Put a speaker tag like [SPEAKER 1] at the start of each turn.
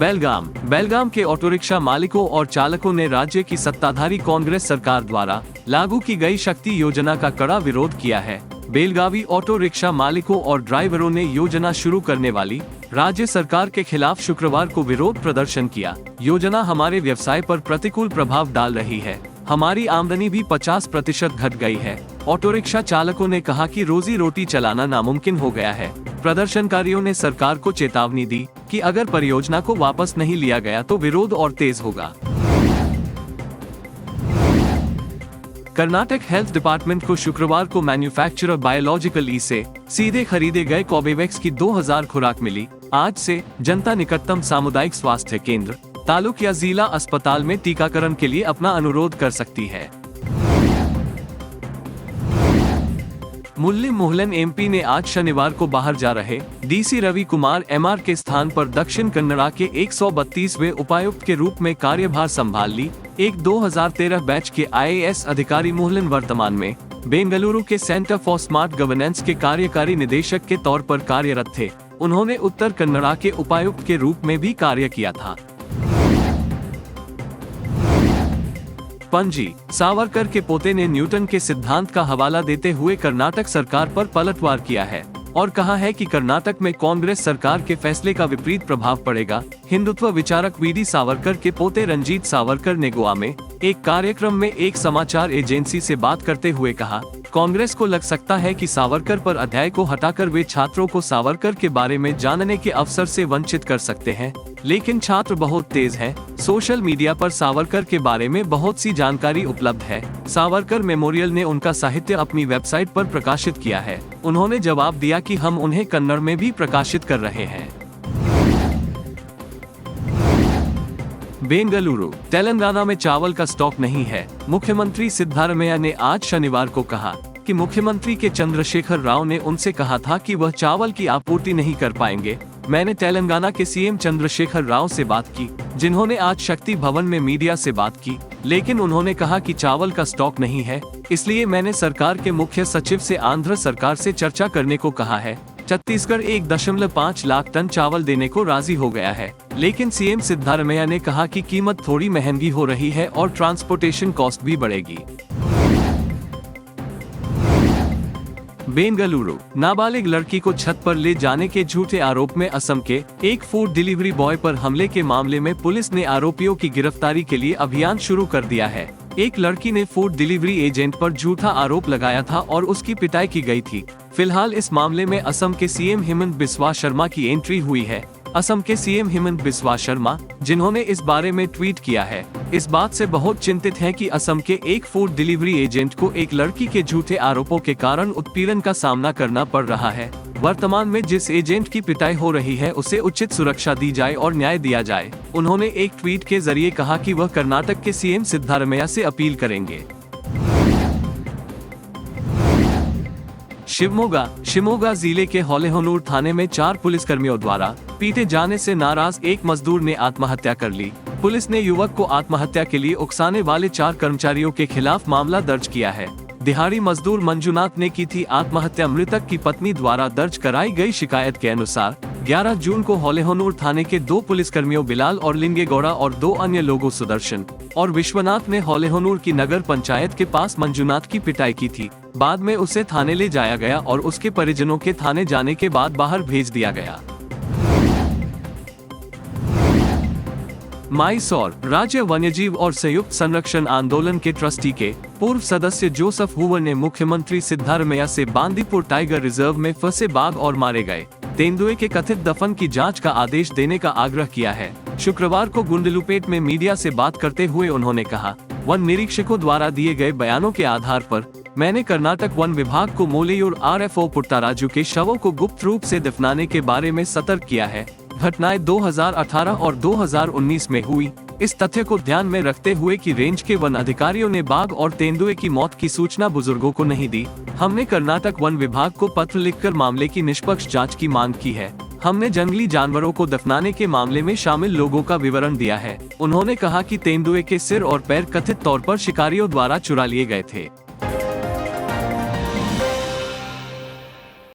[SPEAKER 1] बेलगाम के auto rickshaw मालिकों और चालकों ने राज्य की सत्ताधारी कांग्रेस सरकार द्वारा लागू की गई शक्ति योजना का कड़ा विरोध किया है। बेलगावी ऑटो रिक्शा मालिकों और ड्राइवरों ने योजना शुरू करने वाली राज्य सरकार के खिलाफ शुक्रवार को विरोध प्रदर्शन किया। योजना हमारे व्यवसाय पर प्रतिकूल प्रभाव डाल रही है, हमारी आमदनी भी 50% घट गई है। ऑटो रिक्शा चालकों ने कहा कि रोजी रोटी चलाना नामुमकिन हो गया है। प्रदर्शनकारियों ने सरकार को चेतावनी दी कि अगर परियोजना को वापस नहीं लिया गया तो विरोध और तेज होगा। कर्नाटक हेल्थ डिपार्टमेंट को शुक्रवार को मैन्युफैक्चरर बायोलॉजिकल ई से सीधे खरीदे गए कोर्बेवैक्स की 2000 खुराक मिली। आज से जनता निकटतम सामुदायिक स्वास्थ्य केंद्र, तालुक या जिला अस्पताल में टीकाकरण के लिए अपना अनुरोध कर सकती है। मुरली मोहलन एमपी ने आज शनिवार को बाहर जा रहे डीसी रवि कुमार एमआर के स्थान पर दक्षिण कन्नड़ा के 132वें उपायुक्त के रूप में कार्यभार संभाल ली। एक 2013 बैच के आईएएस अधिकारी मोहलन वर्तमान में बेंगलुरु के सेंटर फॉर स्मार्ट गवर्नेंस के कार्यकारी निदेशक के तौर पर कार्यरत थे। उन्होंने उत्तर कन्नड़ा के उपायुक्त के रूप में भी कार्य किया था। पणजी, सावरकर के पोते ने न्यूटन के सिद्धांत का हवाला देते हुए कर्नाटक सरकार पर पलटवार किया है और कहा है कि कर्नाटक में कांग्रेस सरकार के फैसले का विपरीत प्रभाव पड़ेगा। हिंदुत्व विचारक वीडी सावरकर के पोते रंजीत सावरकर ने गोवा में एक कार्यक्रम में एक समाचार एजेंसी से बात करते हुए कहा, कांग्रेस को लग सकता है कि सावरकर पर अध्याय को हटाकर वे छात्रों को सावरकर के बारे में जानने के अवसर से वंचित कर सकते हैं, लेकिन छात्र बहुत तेज हैं। सोशल मीडिया पर सावरकर के बारे में बहुत सी जानकारी उपलब्ध है। सावरकर मेमोरियल ने उनका साहित्य अपनी वेबसाइट पर प्रकाशित किया है। उन्होंने जवाब दिया कि हम उन्हें कन्नड़ में भी प्रकाशित कर रहे हैं। बेंगलुरु, तेलंगाना में चावल का स्टॉक नहीं है। मुख्यमंत्री सिद्धारमैया ने आज शनिवार को कहा कि मुख्यमंत्री के चंद्रशेखर राव ने उनसे कहा था कि वह चावल की आपूर्ति नहीं कर पाएंगे। मैंने तेलंगाना के सीएम चंद्रशेखर राव से बात की, जिन्होंने आज शक्ति भवन में मीडिया से बात की, लेकिन उन्होंने कहा कि चावल का स्टॉक नहीं है। इसलिए मैंने सरकार के मुख्य सचिव से आंध्र सरकार से चर्चा करने को कहा है। छत्तीसगढ़ 1.5 लाख टन चावल देने को राजी हो गया है, लेकिन सीएम सिद्धारमैया ने कहा कि कीमत थोड़ी महंगी हो रही है और ट्रांसपोर्टेशन कॉस्ट भी बढ़ेगी। बेंगलुरु, नाबालिग लड़की को छत पर ले जाने के झूठे आरोप में असम के एक फूड डिलीवरी बॉय पर हमले के मामले में पुलिस ने आरोपियों की गिरफ्तारी के लिए अभियान शुरू कर दिया है। एक लड़की ने फूड डिलीवरी एजेंट पर झूठा आरोप लगाया था और उसकी पिटाई की गई थी। फिलहाल इस मामले में असम के सीएम हिमंत बिस्वा शर्मा की एंट्री हुई है। असम के सीएम हिमंत बिस्वा शर्मा, जिन्होंने इस बारे में ट्वीट किया है, इस बात से बहुत चिंतित हैं कि असम के एक फूड डिलीवरी एजेंट को एक लड़की के झूठे आरोपों के कारण उत्पीड़न का सामना करना पड़ रहा है। वर्तमान में जिस एजेंट की पिटाई हो रही है उसे उचित सुरक्षा दी जाए और न्याय दिया जाए। उन्होंने एक ट्वीट के जरिए कहा कि वह कर्नाटक के सीएम सिद्धारमैया से अपील करेंगे। शिवमोगा जिले के होलेहोनूर थाने में 4 पुलिसकर्मियों द्वारा पीटे जाने से नाराज एक मजदूर ने आत्महत्या कर ली। पुलिस ने युवक को आत्महत्या के लिए उकसाने वाले 4 कर्मचारियों के खिलाफ मामला दर्ज किया है। दिहाड़ी मजदूर मंजुनाथ ने की थी आत्महत्या। मृतक की पत्नी द्वारा दर्ज कराई गई शिकायत के अनुसार 11 जून को होलेहोनूर थाने के 2 पुलिसकर्मियों बिलाल और लिंगेगौड़ा और 2 अन्य लोगों सुदर्शन और विश्वनाथ ने होलेहोनूर की नगर पंचायत के पास मंजुनाथ की पिटाई की थी। बाद में उसे थाने ले जाया गया और उसके परिजनों के थाने जाने के बाद बाहर भेज दिया गया। माइसौर, राज्य वन्यजीव और संयुक्त संरक्षण आंदोलन के ट्रस्टी के पूर्व सदस्य जोसेफ हूवर ने मुख्यमंत्री सिद्धारमैया से बांदीपुर टाइगर रिजर्व में फंसे बाघ और मारे गए तेंदुए के कथित दफन की जांच का आदेश देने का आग्रह किया है। शुक्रवार को गुंडलुपेट में मीडिया से बात करते हुए उन्होंने कहा, वन निरीक्षकों द्वारा दिए गए बयानों के आधार पर मैंने कर्नाटक वन विभाग को मोलेयूर आरएफओ पुट्टाराजू के शवों को गुप्त रूप से दफनाने के बारे में सतर्क किया है। घटनाएं 2018 और 2019 में हुई। इस तथ्य को ध्यान में रखते हुए कि रेंज के वन अधिकारियों ने बाघ और तेंदुए की मौत की सूचना बुजुर्गों को नहीं दी, हमने कर्नाटक वन विभाग को पत्र लिखकर मामले की निष्पक्ष जांच की मांग की है। हमने जंगली जानवरों को दफनाने के मामले में शामिल लोगों का विवरण दिया है। उन्होंने कहा कि तेंदुए के सिर और पैर कथित तौर पर शिकारियों द्वारा चुरा लिए गए थे।